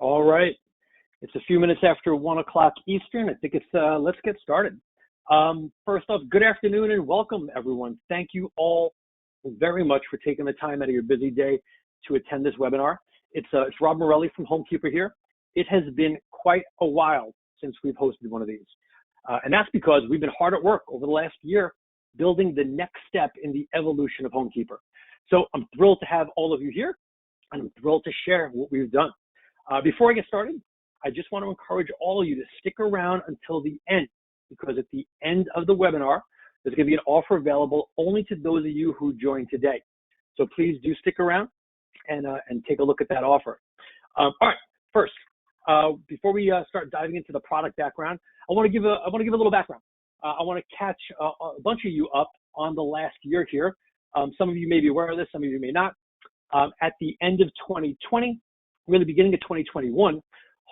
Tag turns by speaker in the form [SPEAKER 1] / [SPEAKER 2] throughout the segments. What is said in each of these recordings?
[SPEAKER 1] All right. It's a few minutes after 1 o'clock Eastern. I think let's get started. First off, good afternoon and welcome, everyone. Thank you all very much for taking the time out of your busy day to attend this webinar. It's Rob Morelli from Homekeeper here. It has been quite a while since we've hosted one of these. And that's because we've been hard at work over the last year building the next step in the evolution of Homekeeper. So I'm thrilled to have all of you here, and I'm thrilled to share what we've done. Before I get started, I just want to encourage all of you to stick around until the end, because at the end of the webinar, there's going to be an offer available only to those of you who joined today. So please do stick around and take a look at that offer. All right, first, before we start diving into the product background, I want to give a little background. I want to catch a bunch of you up on the last year here. Some of you may be aware of this, some of you may not. At the end of 2020, really beginning of 2021,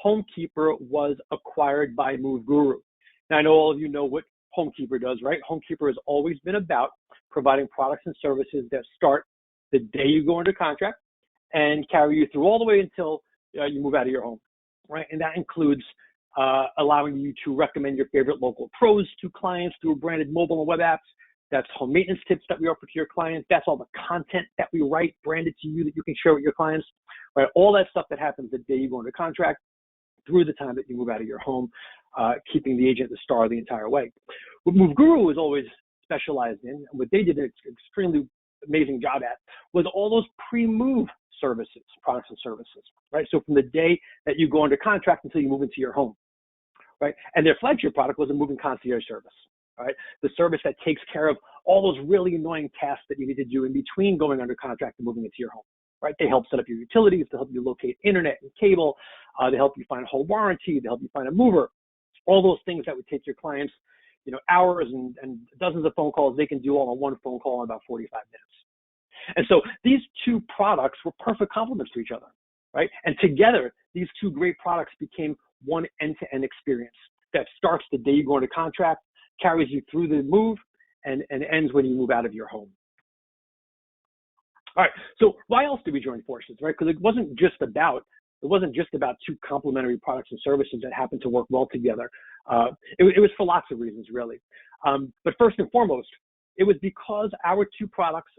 [SPEAKER 1] Homekeeper was acquired by MoveGuru. Now, I know all of you know what Homekeeper does, right? Homekeeper has always been about providing products and services that start the day you go under contract and carry you through all the way until you move out of your home, right? And that includes allowing you to recommend your favorite local pros to clients through branded mobile and web apps. That's home maintenance tips that we offer to your clients. That's all the content that we write branded to you that you can share with your clients, right? All that stuff that happens the day you go under contract through the time that you move out of your home, keeping the agent the star the entire way. What MoveGuru was always specialized in, and what they did an extremely amazing job at, was all those pre-move services, products and services, right? So from the day that you go under contract until you move into your home, right? And their flagship product was a moving concierge service. Right? The service that takes care of all those really annoying tasks that you need to do in between going under contract and moving into your home, right? They help set up your utilities, they help you locate internet and cable, they help you find a home warranty, they help you find a mover, all those things that would take your clients, hours and dozens of phone calls, they can do all on one phone call in about 45 minutes. And so these two products were perfect complements to each other, right? And together, these two great products became one end-to-end experience that starts the day you go into contract, carries you through the move, and ends when you move out of your home. All right, so why else did we join forces, right? Because it wasn't just about two complementary products and services that happened to work well together. It was for lots of reasons, really. But first and foremost, it was because our two products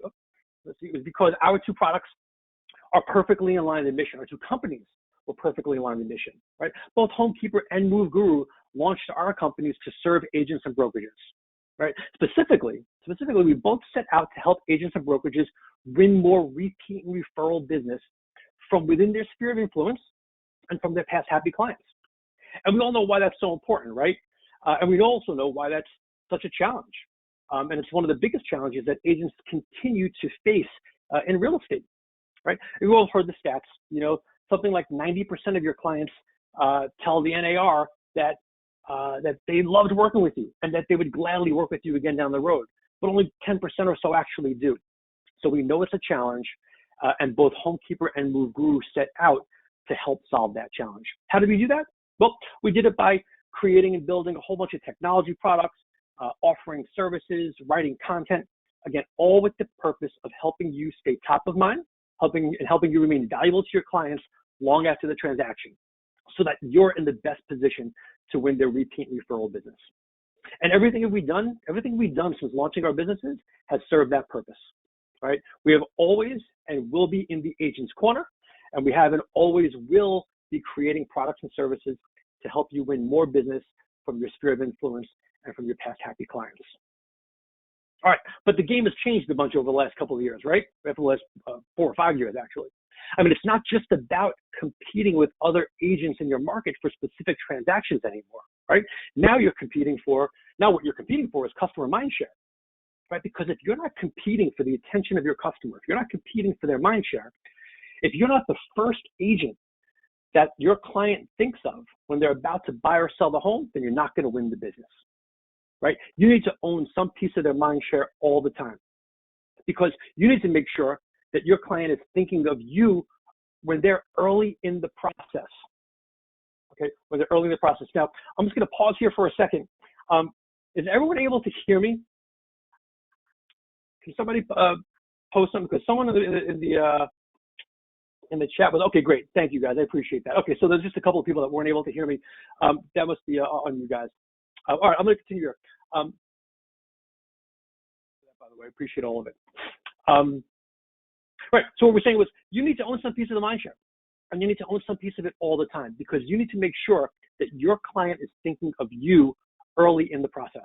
[SPEAKER 1] are perfectly in line with the mission. Our two companies were perfectly in line with the mission, right? Both Homekeeper and MoveGuru launched our companies to serve agents and brokerages, right? Specifically, we both set out to help agents and brokerages win more repeat and referral business from within their sphere of influence and from their past happy clients. And we all know why that's so important, right? And we also know why that's such a challenge. And it's one of the biggest challenges that agents continue to face in real estate, right? We've all heard the stats, something like 90% of your clients tell the NAR that they loved working with you and that they would gladly work with you again down the road, but only 10% or so actually do. So we know it's a challenge, and both Homekeeper and MoveGuru set out to help solve that challenge. How did we do that? Well, we did it by creating and building a whole bunch of technology products, offering services, writing content, again, all with the purpose of helping you stay top of mind, helping you remain valuable to your clients long after the transaction, so that you're in the best position to win their repeat referral business. And everything we've done since launching our businesses has served that purpose, right? We have always and will be in the agent's corner, and we have and always will be creating products and services to help you win more business from your sphere of influence and from your past happy clients. All right, but the game has changed a bunch over the last couple of years, right? Over the last 4 or 5 years, actually. I mean, it's not just about competing with other agents in your market for specific transactions anymore, right? Now what you're competing for is customer mindshare, right? Because if you're not competing for the attention of your customer, if you're not competing for their mindshare, if you're not the first agent that your client thinks of when they're about to buy or sell the home, then you're not going to win the business, right? You need to own some piece of their mindshare all the time, because you need to make sure that your client is thinking of you when they're early in the process. Okay, when they're early in the process. Now, I'm just going to pause here for a second. Is everyone able to hear me? Can somebody post something? Because someone in the in the chat was, okay, great. Thank you guys. I appreciate that. Okay, so there's just a couple of people that weren't able to hear me. That must be on you guys. All right, I'm going to continue here. By the way, I appreciate all of it. Right, so what we're saying was you need to own some piece of the mind share, and you need to own some piece of it all the time, because you need to make sure that your client is thinking of you early in the process.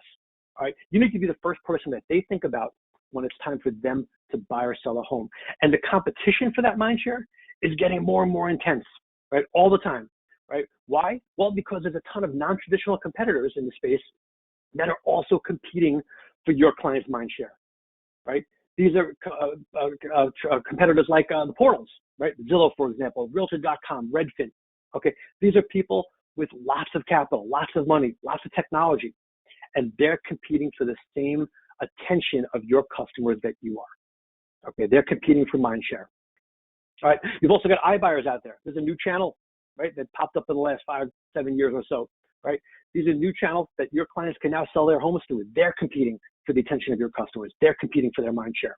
[SPEAKER 1] All right, you need to be the first person that they think about when it's time for them to buy or sell a home. And the competition for that mind share is getting more and more intense, right, all the time, right? Why? Well, because there's a ton of non-traditional competitors in the space that are also competing for your client's mind share, right? These are competitors like the portals, right? Zillow, for example, Realtor.com, Redfin. Okay, these are people with lots of capital, lots of money, lots of technology, and they're competing for the same attention of your customers that you are. Okay, they're competing for mind share. All right, you've also got iBuyers out there. There's a new channel, right, that popped up in the last 5-7 years or so, right? These are new channels that your clients can now sell their homes to. They're competing for the attention of your customers. They're competing for their mind share.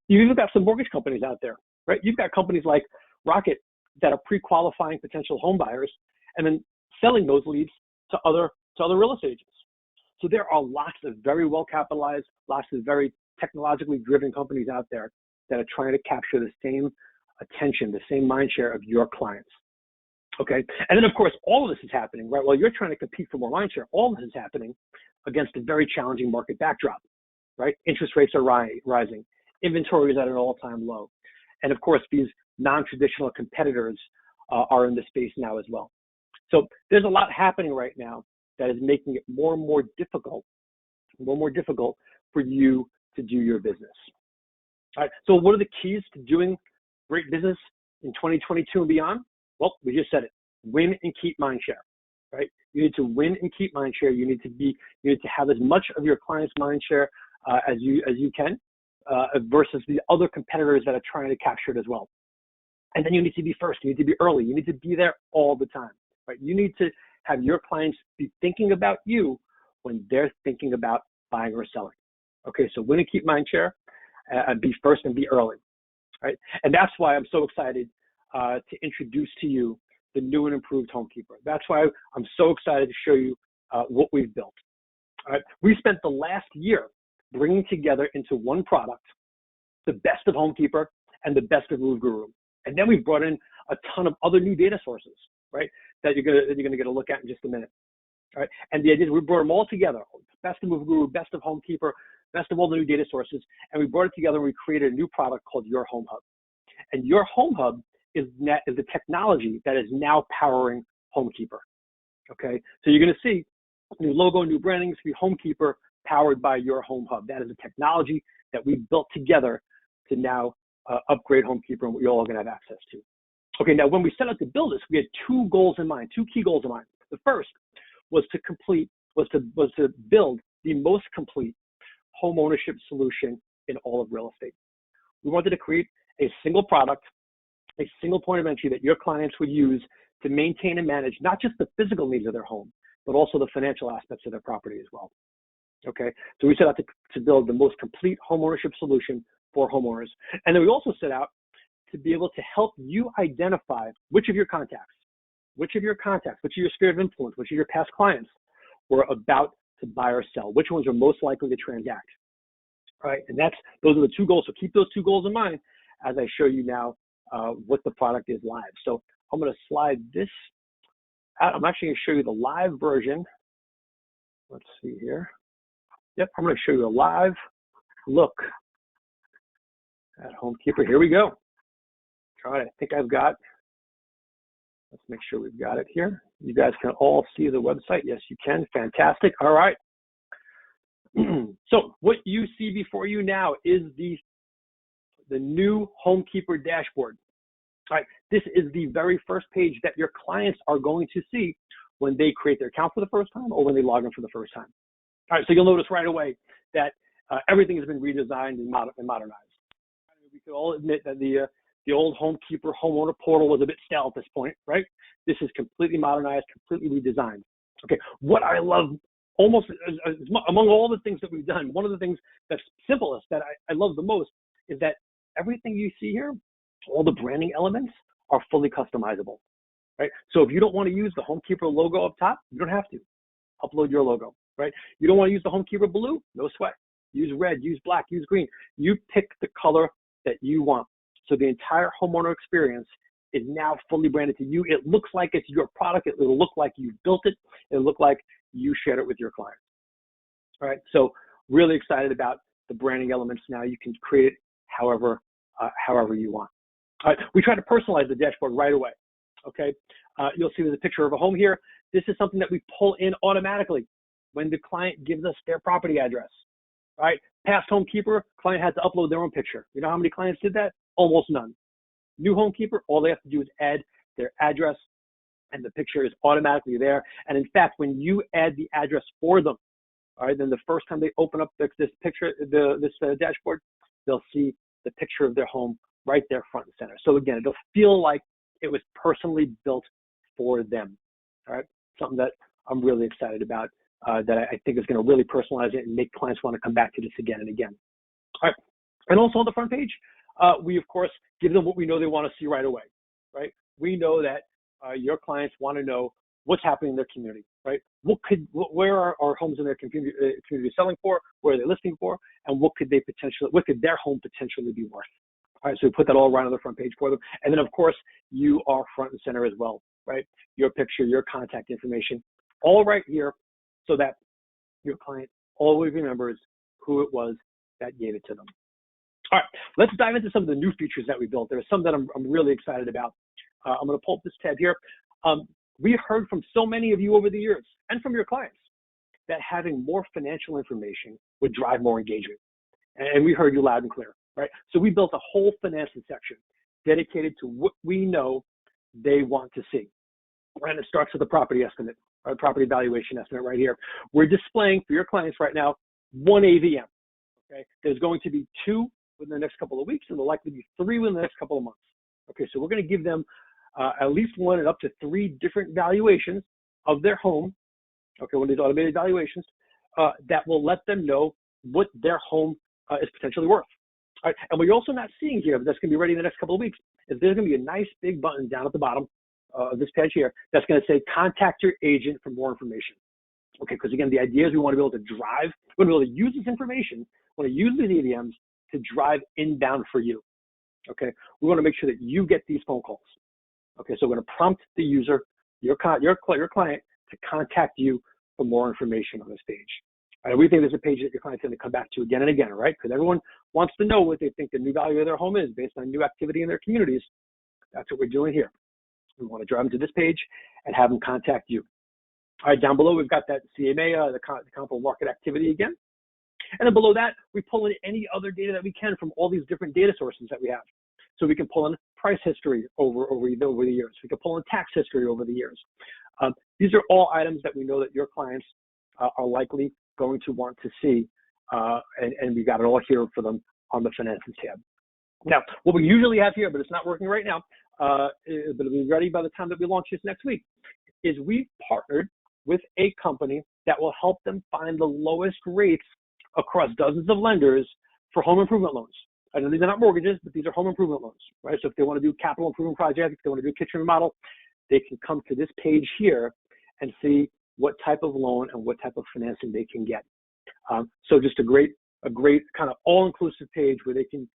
[SPEAKER 1] You've even got some mortgage companies out there, right? You've got companies like Rocket that are pre-qualifying potential home buyers and then selling those leads to other real estate agents. So there are lots of very well capitalized, lots of very technologically driven companies out there that are trying to capture the same attention, the same mind share of your clients. Okay, and then of course all of this is happening, right? While you're trying to compete for more mind share, all of this is happening against a very challenging market backdrop, right? Interest rates are rising, inventory is at an all-time low, and of course these non-traditional competitors are in the space now as well. So there's a lot happening right now that is making it more and more difficult for you to do your business. All right, so what are the keys to doing great business in 2022 and beyond? Well, we just said it, win and keep mind share, right? You need to win and keep mind share. You need to have as much of your client's mind share as you can versus the other competitors that are trying to capture it as well. And then you need to be first, you need to be early, you need to be there all the time, right? You need to have your clients be thinking about you when they're thinking about buying or selling. Okay, so win and keep mind share, and be first and be early, right? And that's why I'm so excited to introduce to you the new and improved Homekeeper. That's why I'm so excited to show you what we've built. All right, we spent the last year bringing together into one product the best of Homekeeper and the best of Move Guru, and then we've brought in a ton of other new data sources, right? That you're gonna get a look at in just a minute. All right, and the idea is we brought them all together: best of Move Guru, best of Homekeeper, best of all the new data sources, and we brought it together and we created a new product called Your Home Hub. And Your Home Hub is the technology that is now powering Homekeeper. Okay, so you're going to see new logo, new branding. It's going to be Homekeeper powered by Your Home Hub. That is a technology that we built together to now upgrade Homekeeper and what you're all going to have access to. Okay, now when we set out to build this, we had two key goals in mind. The first was to build the most complete home ownership solution in all of real estate. We wanted to create a single product, a single point of entry that your clients would use to maintain and manage not just the physical needs of their home, but also the financial aspects of their property as well. Okay, so we set out to build the most complete homeownership solution for homeowners. And then we also set out to be able to help you identify which of your sphere of influence, which of your past clients were about to buy or sell, which ones are most likely to transact. All right, and those are the two goals. So keep those two goals in mind as I show you now what the product is live. So I'm going to slide this out. I'm actually going to show you the live version. Let's see here. Yep, I'm going to show you a live look at Homekeeper. Here we go. All right, I think I've got, let's make sure we've got it here. You guys can all see the website. Yes, you can. Fantastic. All right. So what you see before you now is the new Homekeeper dashboard. All right, this is the very first page that your clients are going to see when they create their account for the first time or when they log in for the first time. All right, so you'll notice right away that everything has been redesigned and modernized. We could all admit that the old Homekeeper homeowner portal was a bit stale at this point, right? This is completely modernized, completely redesigned. Okay, what I love almost among all the things that we've done, one of the things that's simplest that I love the most is that everything you see here, all the branding elements are fully customizable, right? So if you don't want to use the Homekeeper logo up top, you don't have to. Upload your logo, right? You don't want to use the Homekeeper blue? No sweat. Use red, use black, use green. You pick the color that you want. So the entire homeowner experience is now fully branded to you. It looks like it's your product. It will look like you built it. It'll look like you shared it with your clients. All right. So really excited about the branding elements now. You can create it however you want. All right. We try to personalize the dashboard right away. Okay. You'll see there's a picture of a home here. This is something that we pull in automatically when the client gives us their property address. All right. Past Homekeeper, client had to upload their own picture. You know how many clients did that? Almost none. New Homekeeper, all they have to do is add their address, and the picture is automatically there. And in fact, when you add the address for them, all right, then the first time they open up this picture, this dashboard, they'll see the picture of their home right there front and center. So again, it'll feel like it was personally built for them. All right, something that I'm really excited about, that I think is going to really personalize it and make clients want to come back to this again and again. All right, and also on the front page, we of course give them what we know they want to see right away. Right, we know that your clients want to know what's happening in their community, right? Where are homes in their community selling for? Where are they listing for? And what could their home potentially be worth? All right, so we put that all right on the front page for them. And then of course, you are front and center as well, right? Your picture, your contact information, all right here, so that your client always remembers who it was that gave it to them. All right, let's dive into some of the new features that we built. There's some that I'm really excited about. I'm going to pull up this tab here. We heard from so many of you over the years and from your clients that having more financial information would drive more engagement. And we heard you loud and clear, right? So we built a whole financing section dedicated to what we know they want to see. And it starts with the property estimate, or property valuation estimate right here. We're displaying for your clients right now 1 AVM. Okay, there's going to be 2 within the next couple of weeks, and there'll likely be 3 within the next couple of months. Okay, so we're going to give them at least 1 and up to 3 different valuations of their home. Okay, one of these automated valuations that will let them know what their home is potentially worth. All right, and what you're also not seeing here, but that's going to be ready in the next couple of weeks, is there's going to be a nice big button down at the bottom of this page here that's going to say contact your agent for more information. Okay, because again, the idea is we want to be able to drive, we want to be able to use this information, we want to use these AVMs to drive inbound for you. Okay, we want to make sure that you get these phone calls. Okay, so we're going to prompt the user, your client, to contact you for more information on this page. And we think there's a page that your client's going to come back to again and again, right? Because everyone wants to know what they think the new value of their home is based on new activity in their communities. That's what we're doing here. We want to drive them to this page and have them contact you. All right, down below, we've got that CMA, the comparable market activity again. And then below that, we pull in any other data that we can from all these different data sources that we have. So we can pull in price history over the years. We can pull in tax history over the years. These are all items that we know that your clients are likely going to want to see, and we got it all here for them on the Finances tab. Now, what we usually have here, but it's not working right now, but it'll be ready by the time that we launch this next week, is we've partnered with a company that will help them find the lowest rates across dozens of lenders for home improvement loans. I know these are not mortgages, but these are home improvement loans, right? So if they want to do capital improvement projects, if they want to do a kitchen remodel, they can come to this page here and see what type of loan and what type of financing they can get. So just a great kind of all-inclusive page where they can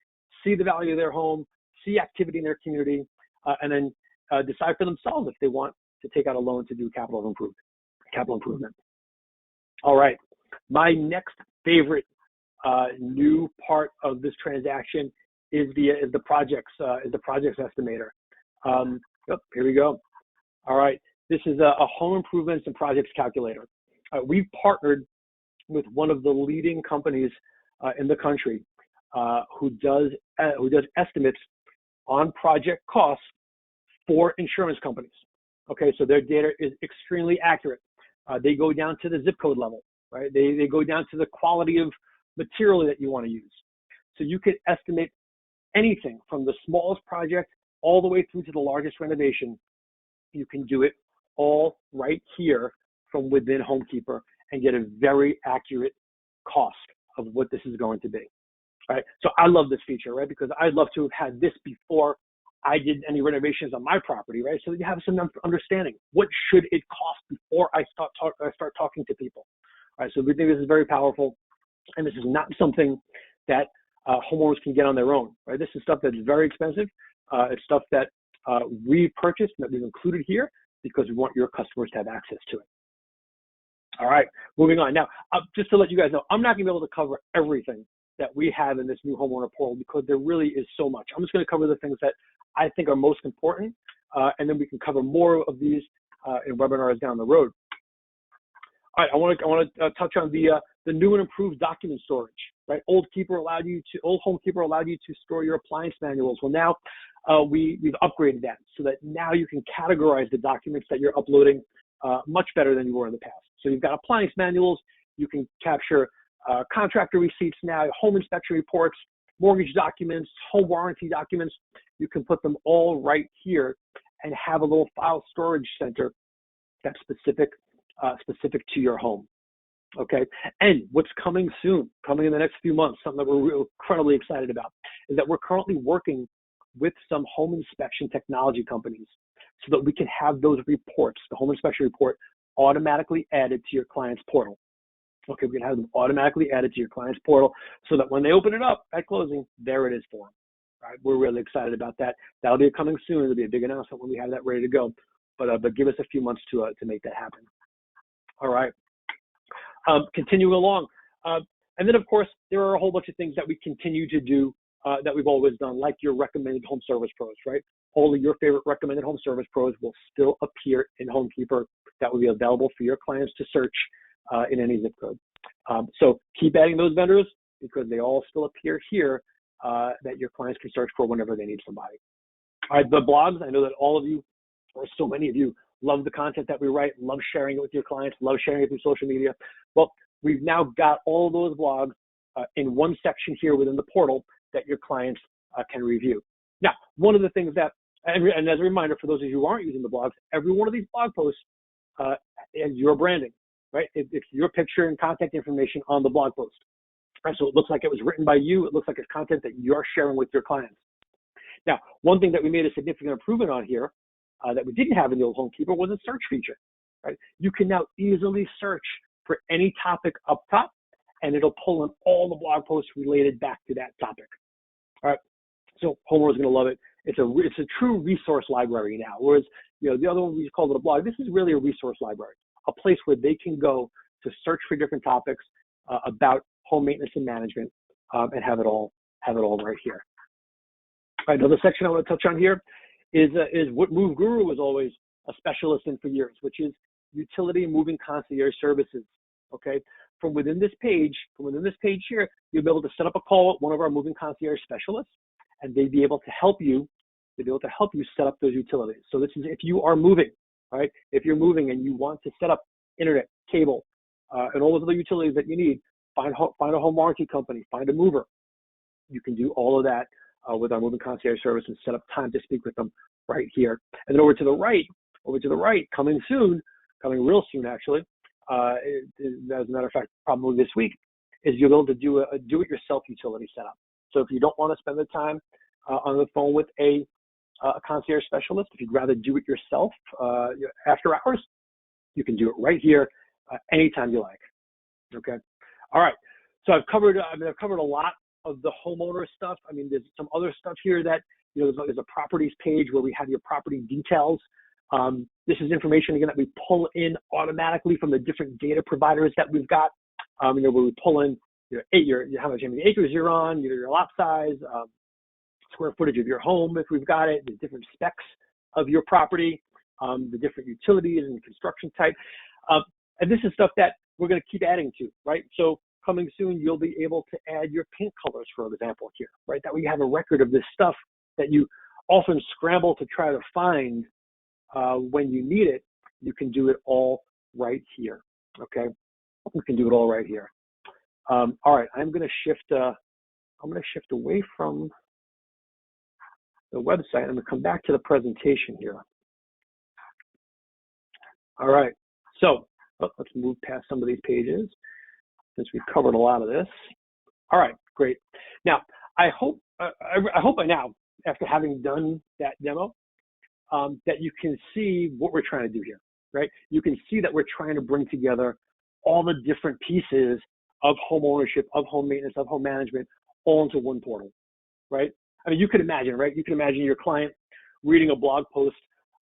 [SPEAKER 1] see the value of their home, see activity in their community, and then decide for themselves if they want to take out a loan to do capital improvement. All right, my next favorite new part of this transaction is the projects estimator. Here we go. All right, this is a home improvements and projects calculator. We've partnered with one of the leading companies in the country who does estimates on project costs for insurance companies. Okay, so their data is extremely accurate. They go down to the zip code level, right? They go down to the quality of material that you want to use. So you could estimate anything from the smallest project all the way through to the largest renovation. You can do it all right here from within Homekeeper and get a very accurate cost of what this is going to be. Right? So I love this feature, right? Because I'd love to have had this before I did any renovations on my property, right? So you have some understanding. What should it cost before I start talking to people? All right, so we think this is very powerful, and this is not something that homeowners can get on their own, right? This is stuff that's very expensive. It's stuff that we purchased and that we've included here because we want your customers to have access to it. All right, moving on. Now, just to let you guys know, I'm not going to be able to cover everything that we have in this new homeowner portal because there really is so much. I'm just going to cover the things that I think are most important, and then we can cover more of these in webinars down the road. All right, I want to touch on the new and improved document storage. Right, old Homekeeper allowed you to store your appliance manuals. Well, now we've upgraded that so that now you can categorize the documents that you're uploading much better than you were in the past. So you've got appliance manuals. You can capture contractor receipts now, home inspection reports, mortgage documents, home warranty documents. You can put them all right here and have a little file storage center that's specific to your home. Okay, and what's coming soon, coming in the next few months, something that we're incredibly excited about, is that we're currently working with some home inspection technology companies so that we can have those reports, the home inspection report, automatically added to your client's portal. Okay, we can have them automatically added to your client's portal so that when they open it up at closing, there it is for them. All right, we're really excited about that. That'll be coming soon. It'll be a big announcement when we have that ready to go. But give us a few months to make that happen. All right. Continuing along. And then, of course, there are a whole bunch of things that we continue to do that we've always done, like your recommended home service pros, right? All of your favorite recommended home service pros will still appear in Homekeeper. That will be available for your clients to search in any zip code. So keep adding those vendors because they all still appear here that your clients can search for whenever they need somebody. All right, the blogs, I know that all of you, or so many of you, love the content that we write, love sharing it with your clients, love sharing it through social media. Well, we've now got all those blogs in one section here within the portal that your clients can review. Now, one of the things that, and as a reminder for those of you who aren't using the blogs, every one of these blog posts is your branding, right? It's your picture and contact information on the blog post. Right? So it looks like it was written by you. It looks like it's content that you're sharing with your clients. Now, one thing that we made a significant improvement on here that we didn't have in the old Homekeeper was a search feature, right? You can now easily search for any topic up top, and it'll pull in all the blog posts related back to that topic. All right, so homeowners are going to love it. It's a true resource library now, whereas the other one we called it a blog. This is really a resource library, a place where they can go to search for different topics about home maintenance and management, and have it all right here. All right, another section I want to touch on here is what Move Guru was always a specialist in for years, which is utility moving concierge services. Okay, from within this page here, you'll be able to set up a call with one of our moving concierge specialists, and they'd be able to help you. They'd be able to help you set up those utilities. So this is if you are moving, right? If you're moving and you want to set up internet, cable, and all of the utilities that you need, find a home warranty company, find a mover. You can do all of that with our moving concierge service and set up time to speak with them right here. And then over to the right, coming real soon actually, as a matter of fact, probably this week, is you'll be able to do a do-it-yourself utility setup. So if you don't want to spend the time on the phone with a concierge specialist, if you'd rather do it yourself after hours, you can do it right here anytime you like. Okay. All right. So I've covered a lot of the homeowner stuff. I mean, there's some other stuff here that, there's a properties page where we have your property details. This is information, again, that we pull in automatically from the different data providers that we've got. Where we pull in how many acres you're on, your lot size, square footage of your home if we've got it, the different specs of your property, the different utilities and construction type. And this is stuff that we're going to keep adding to, right? So coming soon, you'll be able to add your paint colors, for example, here, right? That way you have a record of this stuff that you often scramble to try to find when you need it. You can do it all right here, okay? You can do it all right here. All right, I'm going to shift away from the website. I'm going to come back to the presentation here. All right, so let's move past some of these pages since we've covered a lot of this. All right, great. Now, I hope by now after having done that demo, that you can see what we're trying to do here, right? You can see that we're trying to bring together all the different pieces of home ownership, of home maintenance, of home management, all into one portal, right? I mean, you could imagine, right? You can imagine your client reading a blog post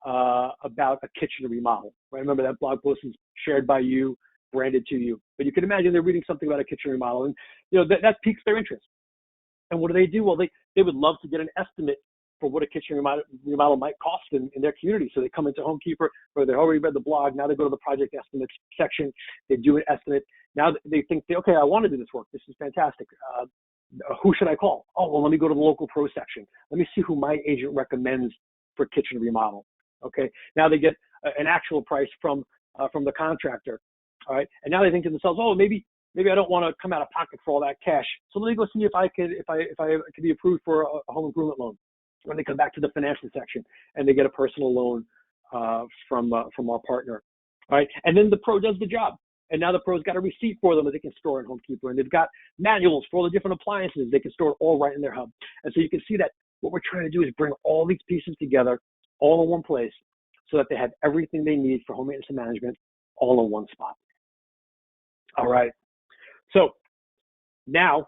[SPEAKER 1] about a kitchen remodel, right? Remember that blog post is shared by you, branded to you, but you can imagine they're reading something about a kitchen remodel, and that piques their interest. And what do? Well, they would love to get an estimate for what a kitchen remodel might cost in their community. So they come into Homekeeper, or they've already read the blog. Now they go to the project estimates section. They do an estimate. Now they think, okay, I want to do this work. This is fantastic. Who should I call? Oh, well, let me go to the local pro section. Let me see who my agent recommends for kitchen remodel. Okay. Now they get an actual price from the contractor. All right. And now they think to themselves, oh, maybe I don't want to come out of pocket for all that cash. So let me go see if I could be approved for a home improvement loan. When they come back to the financial section and they get a personal loan from our partner. All right. And then the pro does the job. And now the pro's got a receipt for them that they can store in Homekeeper. And they've got manuals for all the different appliances. They can store it all right in their hub. And so you can see that what we're trying to do is bring all these pieces together all in one place so that they have everything they need for home maintenance and management all in one spot. All right. So now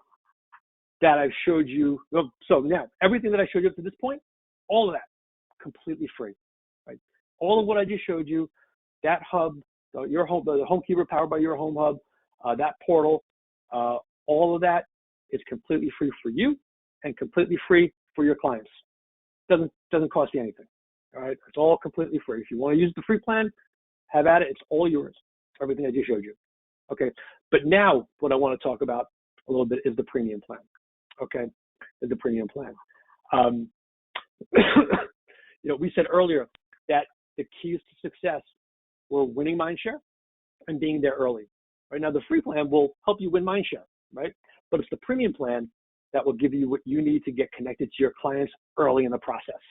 [SPEAKER 1] that I've showed you, so now everything that I showed you up to this point, all of that completely free, right? All of what I just showed you, that hub, your home, the Homekeeper powered by your home hub, that portal, all of that is completely free for you and completely free for your clients. Doesn't cost you anything. All right, it's all completely free. If you want to use the free plan, have at it. It's all yours. Everything I just showed you. Okay, but now what I want to talk about a little bit is the premium plan. Okay, is the premium plan. We said earlier that the keys to success were winning mindshare and being there early. Right now, the free plan will help you win mindshare, right? But it's the premium plan that will give you what you need to get connected to your clients early in the process.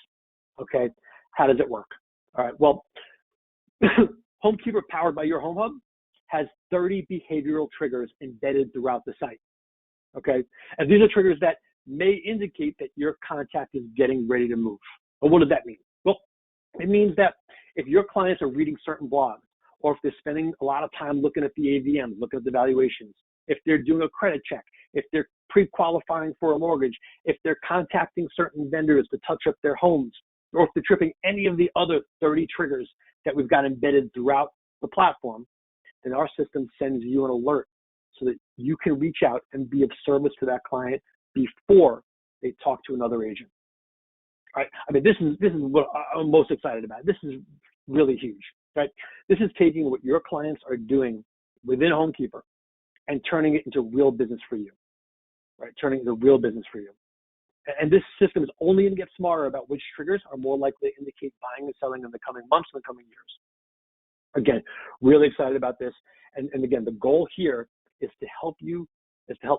[SPEAKER 1] Okay, how does it work? All right, well, Homekeeper powered by your home hub has 30 behavioral triggers embedded throughout the site. Okay, and these are triggers that may indicate that your contact is getting ready to move. But what does that mean? Well, it means that if your clients are reading certain blogs, or if they're spending a lot of time looking at the AVMs, looking at the valuations, if they're doing a credit check, if they're pre-qualifying for a mortgage, if they're contacting certain vendors to touch up their homes, or if they're tripping any of the other 30 triggers that we've got embedded throughout the platform, then our system sends you an alert so that you can reach out and be of service to that client before they talk to another agent. Right? I mean, this is what I'm most excited about. This is really huge, right? This is taking what your clients are doing within Homekeeper and turning it into real business for you, right? Turning it into real business for you. And this system is only going to get smarter about which triggers are more likely to indicate buying and selling in the coming months and the coming years. Again, really excited about this. And again, the goal here is to help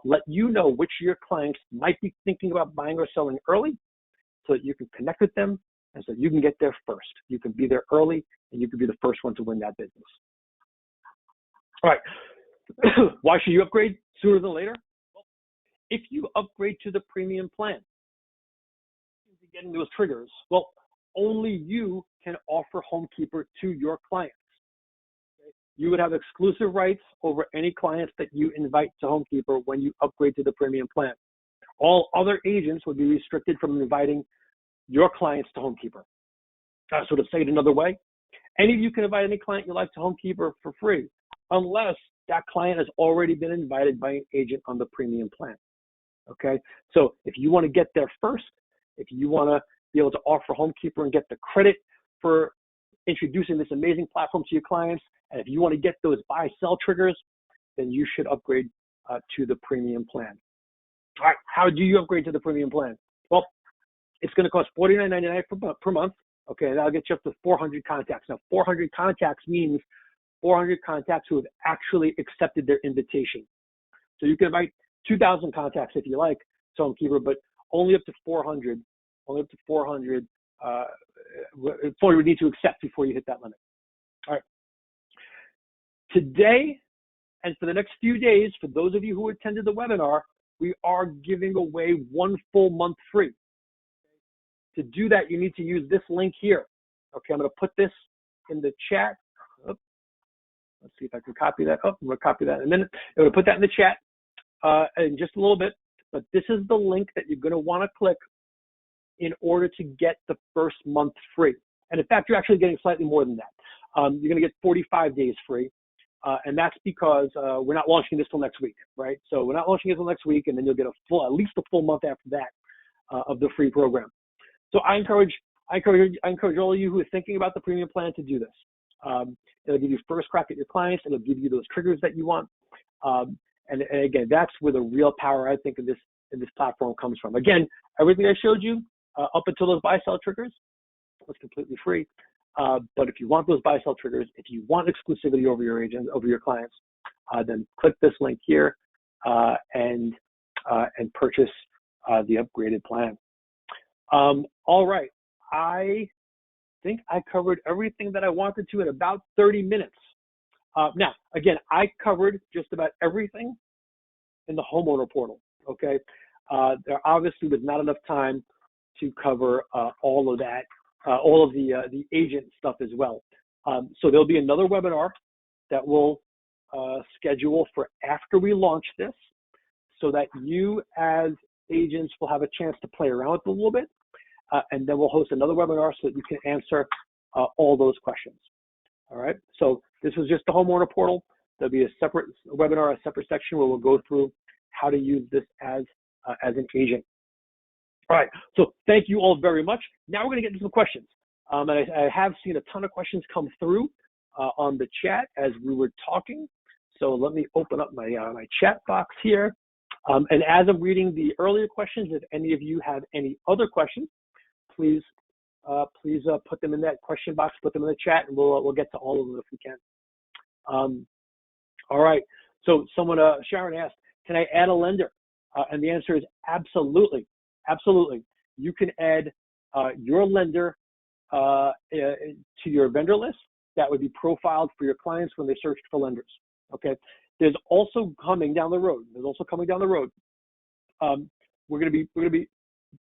[SPEAKER 1] let you know which of your clients might be thinking about buying or selling early so that you can connect with them and so you can get there first. You can be there early and you can be the first one to win that business. All right. Why should you upgrade sooner than later? Well, if you upgrade to the premium plan, getting those triggers, well, only you can offer Homekeeper to your clients. Okay? You would have exclusive rights over any clients that you invite to Homekeeper when you upgrade to the premium plan. All other agents would be restricted from inviting your clients to Homekeeper. So to say it another way, any of you can invite any client you like to Homekeeper for free, unless that client has already been invited by an agent on the premium plan. Okay, so if you want to get there first, if you want to be able to offer Homekeeper and get the credit for introducing this amazing platform to your clients, and if you want to get those buy-sell triggers, then you should upgrade to the premium plan. All right, how do you upgrade to the premium plan? Well, it's going to cost $49.99 per month. Okay, that'll get you up to 400 contacts. Now, 400 contacts means 400 contacts who have actually accepted their invitation. So you can invite 2,000 contacts if you like to Homekeeper, but only up to 400. Only up to 400. 400 would need to accept before you hit that limit. All right. Today and for the next few days, for those of you who attended the webinar, we are giving away 1 full month free. To do that, you need to use this link here. Okay, I'm going to put this in the chat. Oh, let's see if I can copy that. Oh, I'm going to copy that in a minute. I'm going to put that in the chat in just a little bit. But this is the link that you're going to want to click in order to get the first month free. And in fact, you're actually getting slightly more than that. You're going to get 45 days free. And that's because we're not launching this till next week, right? So we're not launching it till next week, and then you'll get at least a full month after that of the free program. So I encourage all of you who are thinking about the premium plan to do this. It'll give you first crack at your clients. It'll give you those triggers that you want. And again, that's where the real power, I think, in this platform comes from. Again, everything I showed you up until those buy-sell triggers was completely free. But if you want those buy-sell triggers, if you want exclusivity over your agents, over your clients, then click this link here and purchase the upgraded plan. All right, I think I covered everything that I wanted to in about 30 minutes. Now, again, I covered just about everything in the homeowner portal, okay? There obviously was not enough time to cover all of that, all of the agent stuff as well. So there'll be another webinar that we'll schedule for after we launch this, so that you as agents will have a chance to play around with it a little bit. And then we'll host another webinar so that you can answer all those questions. All right, so this was just the homeowner portal. There'll be a separate webinar, a separate section where we'll go through how to use this as an agent. All right, so thank you all very much. Now we're gonna get into some questions. And I have seen a ton of questions come through on the chat as we were talking. So let me open up my, my chat box here. And as I'm reading the earlier questions, if any of you have any other questions, please put them in that question box, put them in the chat, and we'll get to all of them if we can. All right, so Sharon asked, can I add a lender? And the answer is absolutely, absolutely. You can add your lender to your vendor list that would be profiled for your clients when they search for lenders, okay? There's also coming down the road, we're gonna be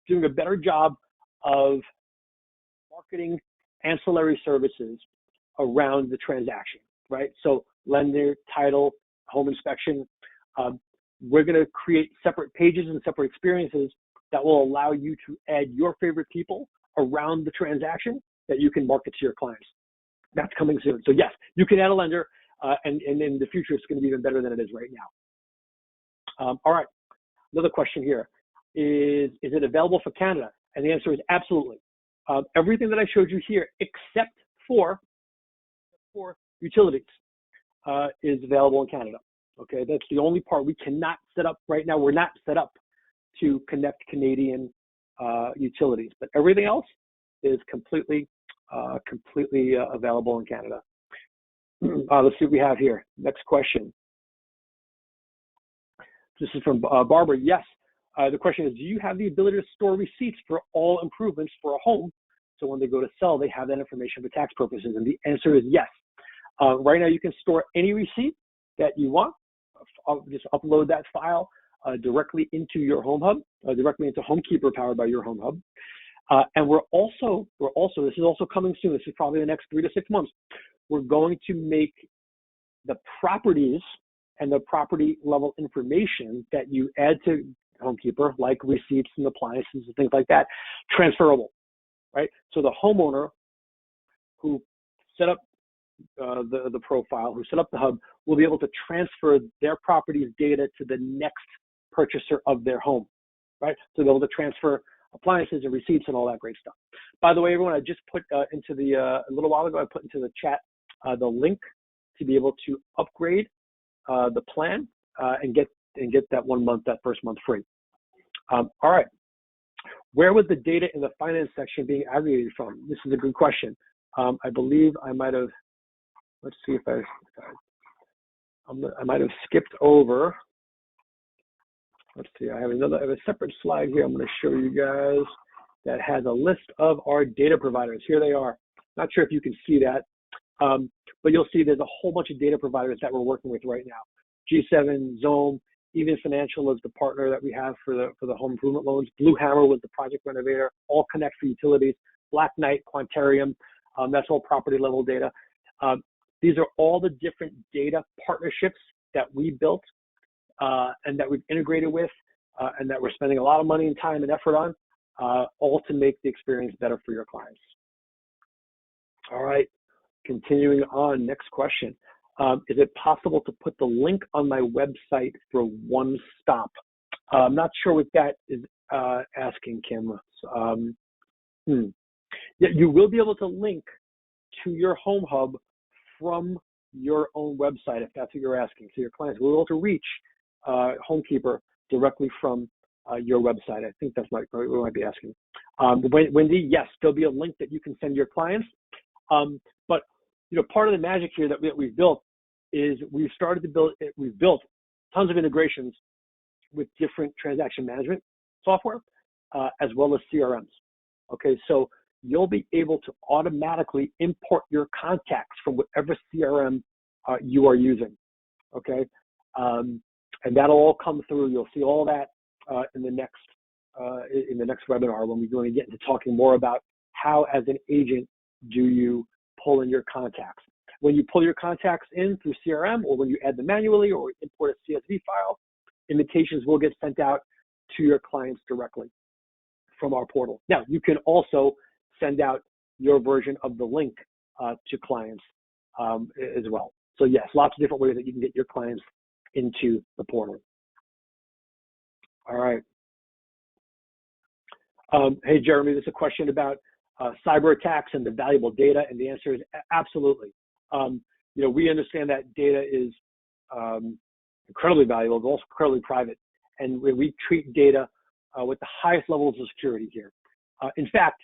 [SPEAKER 1] doing a better job of marketing ancillary services around the transaction, right? So lender, title, home inspection. We're going to create separate pages and separate experiences that will allow you to add your favorite people around the transaction that you can market to your clients. That's coming soon. So yes, you can add a lender, and in the future, it's going to be even better than it is right now. All right, another question here. Is it available for Canada? And the answer is absolutely. Everything that I showed you here, except for utilities, is available in Canada. Okay, that's the only part we cannot set up right now. We're not set up to connect Canadian utilities, but everything else is completely available in Canada. Let's see what we have here. Next question. This is from Barbara. Yes. The question is, do you have the ability to store receipts for all improvements for a home? So when they go to sell, they have that information for tax purposes. And the answer is yes. Right now, you can store any receipt that you want. Just upload that file directly into your Home Hub, directly into Homekeeper powered by your Home Hub. And we're also, this is also coming soon. This is probably the next 3 to 6 months. We're going to make the properties and the property level information that you add to Homekeeper, like receipts and appliances and things like that, transferable, right? So the homeowner who set up the profile, who set up the hub, will be able to transfer their property's data to the next purchaser of their home, right? So they'll be able to transfer appliances and receipts and all that great stuff. By the way, everyone, I just put into the, a little while ago, I put into the chat the link to be able to upgrade the plan and get that 1 month, that first month free. All right, where was the data in the finance section being aggregated from? This is a good question. I believe I might have, let's see if I might have skipped over. Let's see, I have a separate slide here I'm going to show you guys that has a list of our data providers. Here they are. Not sure if you can see that, but you'll see there's a whole bunch of data providers that we're working with right now. G7, Zome, Even Financial is the partner that we have for the home improvement loans. Blue Hammer was the project renovator. All Connect for utilities. Black Knight, Quantarium, that's all property level data. These are all the different data partnerships that we built and that we've integrated with and that we're spending a lot of money and time and effort on, all to make the experience better for your clients. All right, continuing on, next question. Is it possible to put the link on my website for one stop? I'm not sure what that is asking, Kim. Yeah, you will be able to link to your Home Hub from your own website if that's what you're asking. So your clients will be able to reach Homekeeper directly from your website. I think that's what we might be asking. Wendy, yes, there'll be a link that you can send your clients. But part of the magic here that we've built is we've built tons of integrations with different transaction management software as well as CRMs. Okay, so you'll be able to automatically import your contacts from whatever CRM you are using. Okay, and that'll all come through. You'll see all that in the next webinar when we're going to get into talking more about how, as an agent, do you pull in your contacts. When you pull your contacts in through CRM, or when you add them manually or import a CSV file, invitations will get sent out to your clients directly from our portal. Now, you can also send out your version of the link to clients as well. So yes, lots of different ways that you can get your clients into the portal. All right. Hey, Jeremy, there's a question about cyber attacks and the valuable data, and the answer is absolutely. We understand that data is incredibly valuable, but also incredibly private, and we treat data with the highest levels of security here. In fact,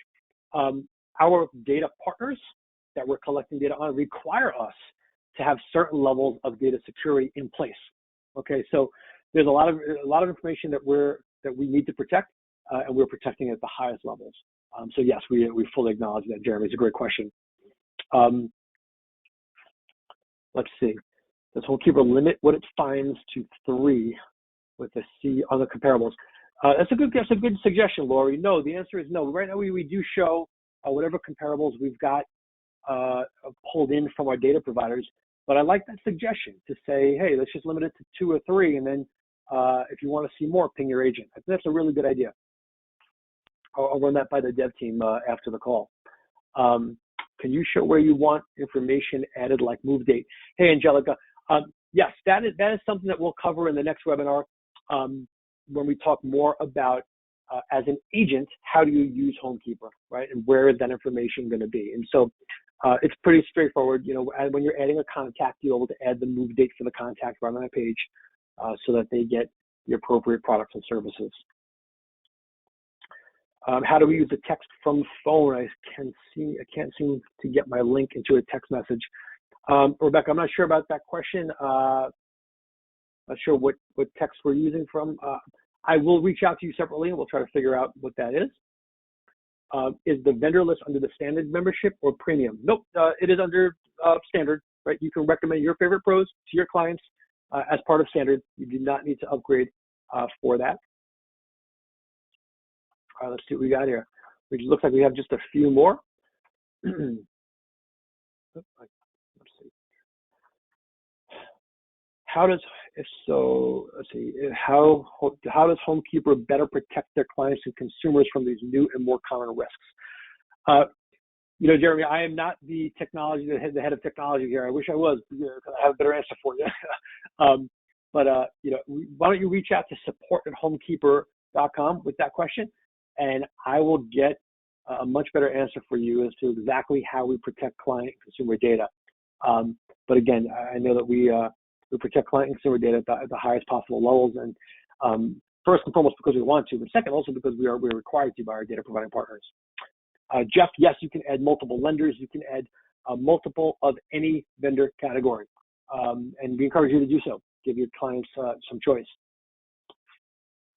[SPEAKER 1] our data partners that we're collecting data on require us to have certain levels of data security in place. Okay, so there's a lot of information that we need to protect, and we're protecting it at the highest levels. So yes, we fully acknowledge that, Jeremy. It's a great question. Let's see. Does Homekeeper limit what it finds to 3 with a C on the comparables? That's a good suggestion, Lori. No, the answer is no. Right now we do show whatever comparables we've got pulled in from our data providers. But I like that suggestion to say, hey, let's just limit it to 2 or 3, and then if you want to see more, ping your agent. I think that's a really good idea. I'll run that by the dev team after the call. Can you show where you want information added, like move date? Hey, Angelica. Yes, that is something that we'll cover in the next webinar when we talk more about, as an agent, how do you use Homekeeper, right? And where is that information going to be? And so it's pretty straightforward. When you're adding a contact, you're able to add the move date for the contact right on that page so that they get the appropriate products and services. How do we use the text from phone? I can't seem to get my link into a text message. Rebecca, I'm not sure about that question. Not sure what text we're using from. I will reach out to you separately and we'll try to figure out what that is. Is the vendor list under the standard membership or premium? Nope, it is under standard, right? You can recommend your favorite pros to your clients as part of standard. You do not need to upgrade for that. Let's see what we got here. It looks like we have just a few more. Let's see. How does Homekeeper better protect their clients and consumers from these new and more common risks? Jeremy, I am not the head of technology here. I wish I was, because I have a better answer for you. But why don't you reach out to support@homekeepr.com with that question, and I will get a much better answer for you as to exactly how we protect client and consumer data. But again, I know that we protect client and consumer data at the highest possible levels, and first and foremost because we want to, but second also because we're required to by our data providing partners. Jeff, yes, you can add multiple lenders. You can add multiple of any vendor category, and we encourage you to do so. Give your clients some choice.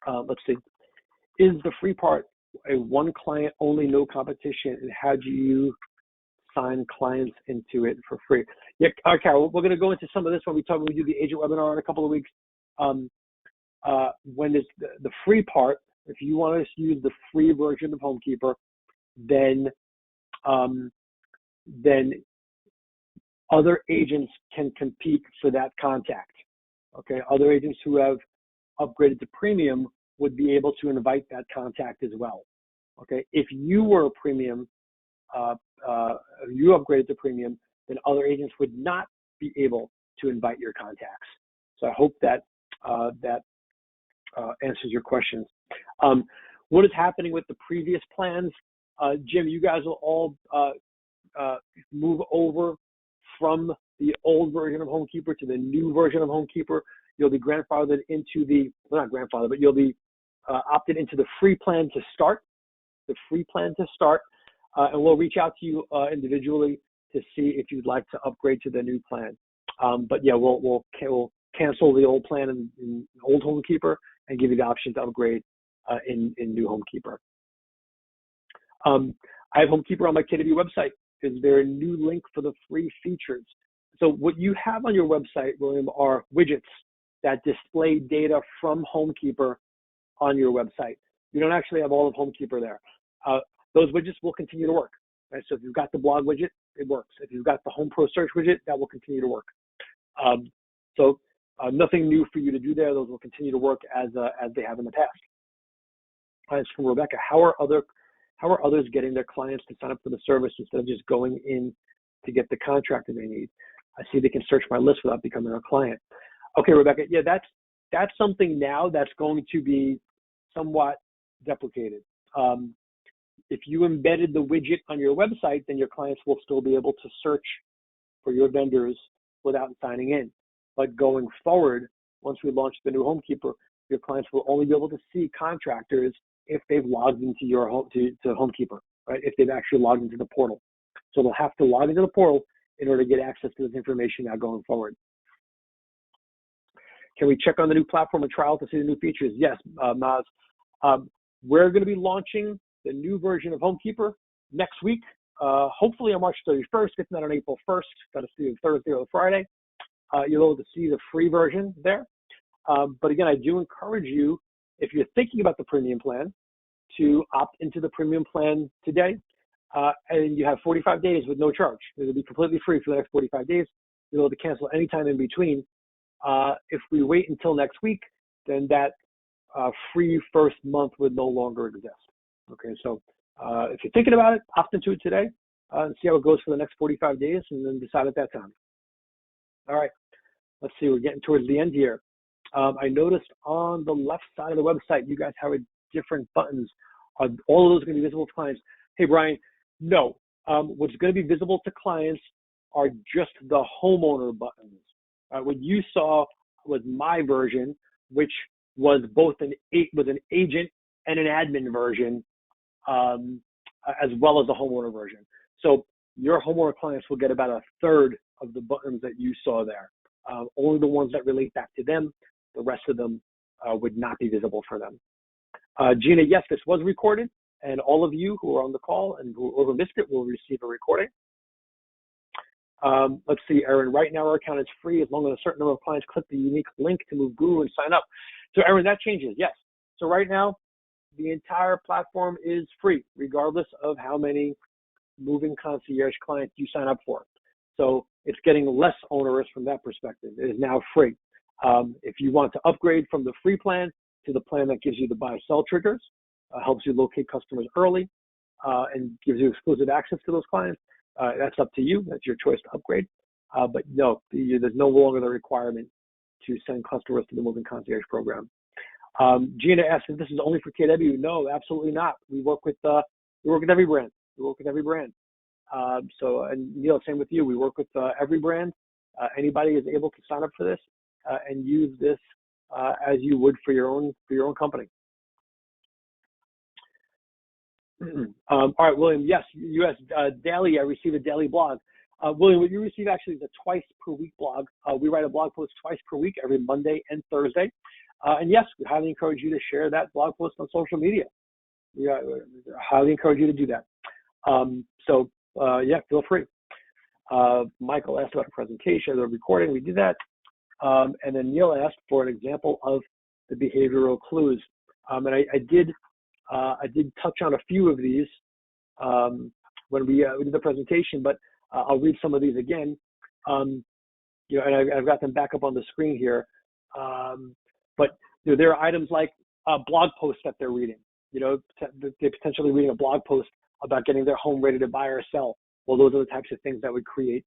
[SPEAKER 1] Let's see. Is the free part a one client only, no competition, and how do you sign clients into it for free? Yeah, Carol, we're going to go into some of this when we do the agent webinar in a couple of weeks. when it's the free part, if you want to use the free version of Homekeeper, then other agents can compete for that contact. Okay, other agents who have upgraded to premium would be able to invite that contact as well. Okay, if you were a premium, you upgraded to premium, then other agents would not be able to invite your contacts. So I hope that answers your questions. What is happening with the previous plans? Jim, you guys will all move over from the old version of Homekeeper to the new version of Homekeeper. You'll be grandfathered into the, well, not grandfathered, but you'll be opted into the free plan to start, and we'll reach out to you individually to see if you'd like to upgrade to the new plan. But yeah, we'll cancel the old plan in old Homekeeper and give you the option to upgrade in new Homekeeper. I have Homekeeper on my KW website. Is there a new link for the free features? So what you have on your website, William, are widgets that display data from Homekeeper on your website. You don't actually have all of Homekeeper there. Those widgets will continue to work. Right? So if you've got the blog widget, it works. If you've got the Home Pro search widget, that will continue to work. Nothing new for you to do there. Those will continue to work as they have in the past. As from Rebecca, how are others getting their clients to sign up for the service instead of just going in to get the contractor they need? I see they can search my list without becoming a client. Okay, Rebecca, yeah, that's something now that's going to be somewhat deprecated. If you embedded the widget on your website, then your clients will still be able to search for your vendors without signing in. But going forward, once we launch the new Homekeeper, your clients will only be able to see contractors if they've logged into your to Homekeeper, right? If they've actually logged into the portal. So they'll have to log into the portal in order to get access to this information now going forward. Can we check on the new platform and trial to see the new features? Yes, Maz. We're going to be launching the new version of Homekeeper next week, hopefully on March 31st, if not on April 1st. Got to see the Thursday or the Friday. You'll be able to see the free version there. But again, I do encourage you, if you're thinking about the premium plan, to opt into the premium plan today. And you have 45 days with no charge. It'll be completely free for the next 45 days. You'll be able to cancel anytime in between. If we wait until next week, then that free first month would no longer exist. Okay, so if you're thinking about it, opt into it today and see how it goes for the next 45 days and then decide at that time. All right, let's see, we're getting towards the end here. I noticed on the left side of the website, you guys have different buttons. Are all of those going to be visible to clients? Hey, Brian, no. What's going to be visible to clients are just the homeowner buttons. What you saw was my version, which was both an agent and an admin version, as well as a homeowner version. So your homeowner clients will get about a third of the buttons that you saw there. Only the ones that relate back to them. The rest of them would not be visible for them. Gina, yes, this was recorded, and all of you who are on the call and who missed it will receive a recording. Let's see, Erin, right now our account is free as long as a certain number of clients click the unique link to move Guru and sign up. So Erin, that changes, yes. So right now, the entire platform is free, regardless of how many moving concierge clients you sign up for. So it's getting less onerous from that perspective. It is now free. If you want to upgrade from the free plan to the plan that gives you the buy-sell triggers, helps you locate customers early, and gives you exclusive access to those clients, that's up to you. That's your choice to upgrade. But no, there's no longer the requirement to send customers to the moving concierge program. Gina asked if this is only for KW. No, absolutely not. We work with every brand. And Neil, same with you. We work with every brand. Anybody is able to sign up for this and use this as you would for your own company. All right, William. Yes, you asked daily. I receive a daily blog. William, what you receive actually is a twice per week blog. We write a blog post twice per week, every Monday and Thursday. And yes, we highly encourage you to share that blog post on social media. We highly encourage you to do that. Yeah, feel free. Michael asked about a presentation, the recording. We did that. And then Neil asked for an example of the behavioral clues. And I did touch on a few of these when we did the presentation, but I'll read some of these again. And I've got them back up on the screen here. But there are items like blog posts that they're reading. They're potentially reading a blog post about getting their home ready to buy or sell. Well, those are the types of things that would create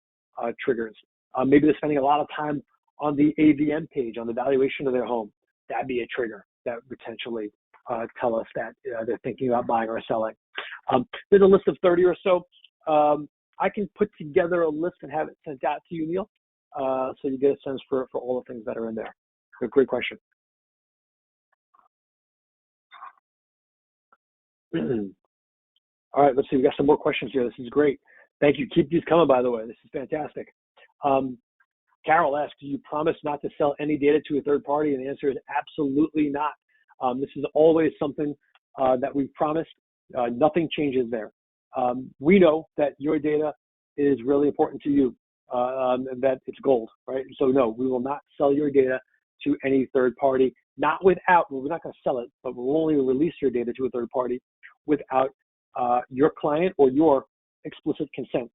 [SPEAKER 1] triggers. Maybe they're spending a lot of time on the AVM page, on the valuation of their home. That'd be a trigger that would potentially tell us that they're thinking about buying or selling. There's a list of 30 or so. I can put together a list and have it sent out to you, Neil, so you get a sense for all the things that are in there. So great question. All right, let's see. We got some more questions here. This is great. Thank you. Keep these coming, by the way. This is fantastic. Carol asked, do you promise not to sell any data to a third party? And the answer is absolutely not. This is always something that we've promised. Nothing changes there. We know that your data is really important to you and that it's gold, right? So no, we will not sell your data to any third party, we're not going to sell it, but we'll only release your data to a third party without your client or your explicit consent.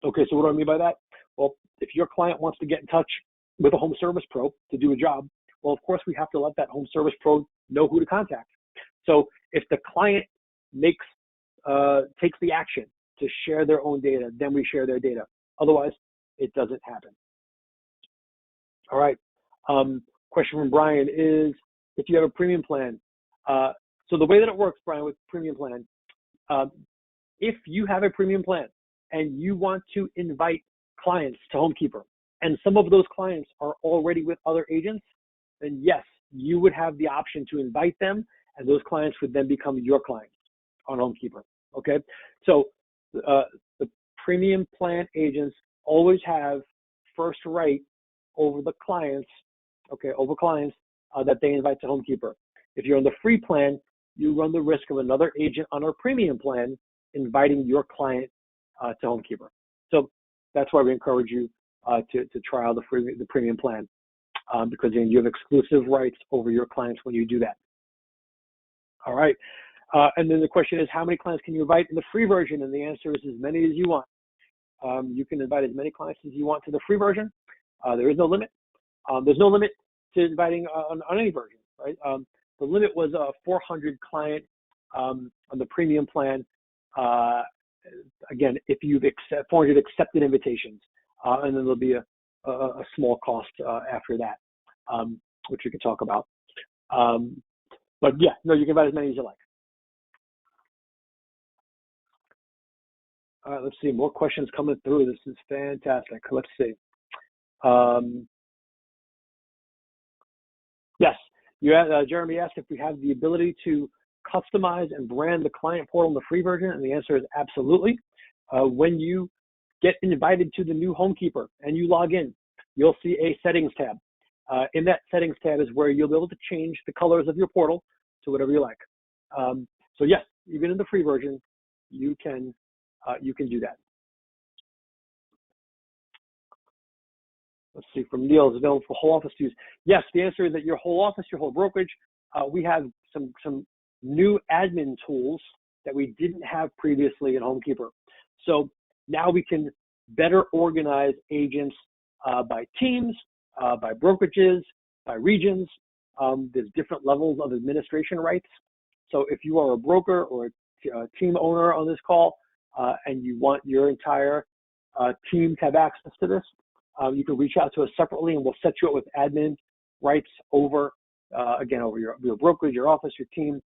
[SPEAKER 1] Okay, so what do I mean by that? Well, if your client wants to get in touch with a home service pro to do a job, well, of course, we have to let that home service pro know who to contact. So if the client takes the action to share their own data, then we share their data. Otherwise, it doesn't happen. All right. Question from Brian is, if you have a premium plan. So the way that it works, Brian, with premium plan, if you have a premium plan and you want to invite clients to Homekeeper, and some of those clients are already with other agents, then yes, you would have the option to invite them, and those clients would then become your clients on Homekeeper. Okay, so the premium plan agents always have first right over the clients, that they invite to Homekeeper. If you're on the free plan, you run the risk of another agent on our premium plan inviting your client to Homekeeper. So that's why we encourage you to trial the premium plan, because you have exclusive rights over your clients when you do that. All right. And then the question is, how many clients can you invite in the free version? And the answer is as many as you want. You can invite as many clients as you want to the free version. There is no limit. There's no limit to inviting on any version, right? The limit was 400 client on the premium plan. Again, if you've 400 accepted invitations, and then there'll be a small cost after that, which we can talk about. But yeah, no, you can invite as many as you like. All right, let's see, more questions coming through. This is fantastic. Let's see. Yes, Jeremy asked if we have the ability to customize and brand the client portal in the free version, and the answer is absolutely. When you get invited to the new Homekeeper and you log in, you'll see a settings tab. In that settings tab is where you'll be able to change the colors of your portal to whatever you like. So yes, even in the free version, you can do that. Let's see, from Neil, is available for whole office use. Yes, the answer is that your whole office, your whole brokerage, we have some new admin tools that we didn't have previously in Homekeeper. So now we can better organize agents by teams, by brokerages, by regions. There's different levels of administration rights. So if you are a broker or a team owner on this call, and you want your entire team to have access to this, you can reach out to us separately, and we'll set you up with admin rights over, again, over your brokerage, your office, your team,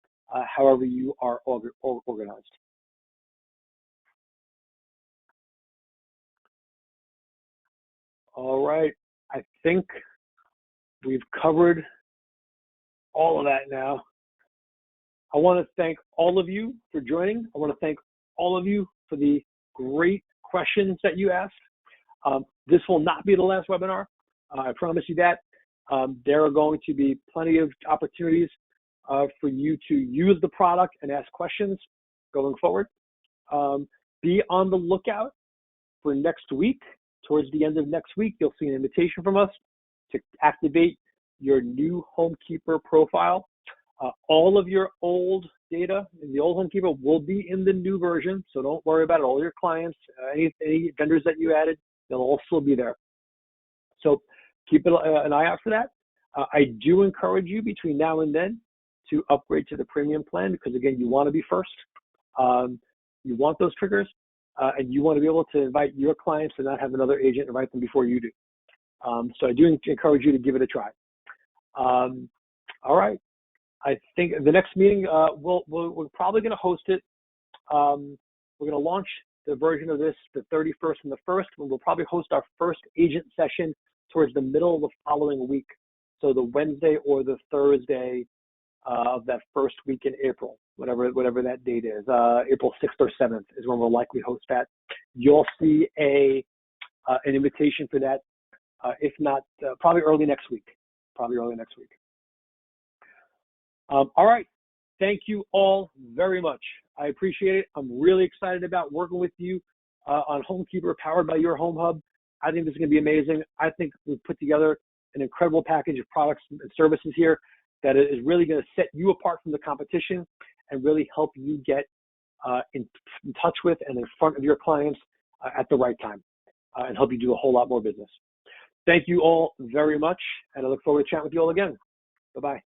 [SPEAKER 1] however you are organized. All right, I think we've covered all of that now. I want to thank all of you for joining. I want to thank all of you for the great questions that you asked. This will not be the last webinar. I promise you that. There are going to be plenty of opportunities for you to use the product and ask questions going forward. Be on the lookout for next week. Towards the end of next week, you'll see an invitation from us to activate your new Homekeeper profile. All of your old data in the old Homekeeper will be in the new version, so don't worry about it. All your clients, any vendors that you added, they'll all still be there. So keep an eye out for that. I do encourage you between now and then to upgrade to the premium plan because, again, you want to be first. You want those triggers, and you want to be able to invite your clients and not have another agent invite them before you do. So I do encourage you to give it a try. All right. I think the next meeting, we're probably going to host it. We're going to launch the version of this the 31st and the 1st, when we'll probably host our first agent session towards the middle of the following week. So the Wednesday or the Thursday of that first week in April, whatever that date is. April 6th or 7th is when we'll likely host that. You'll see an invitation for that, if not probably early next week. All right. Thank you all very much. I appreciate it. I'm really excited about working with you on Homekeeper powered by your Home Hub. I think this is going to be amazing. I think we've put together an incredible package of products and services here that is really going to set you apart from the competition and really help you get in touch with and in front of your clients at the right time and help you do a whole lot more business. Thank you all very much, and I look forward to chatting with you all again. Bye-bye.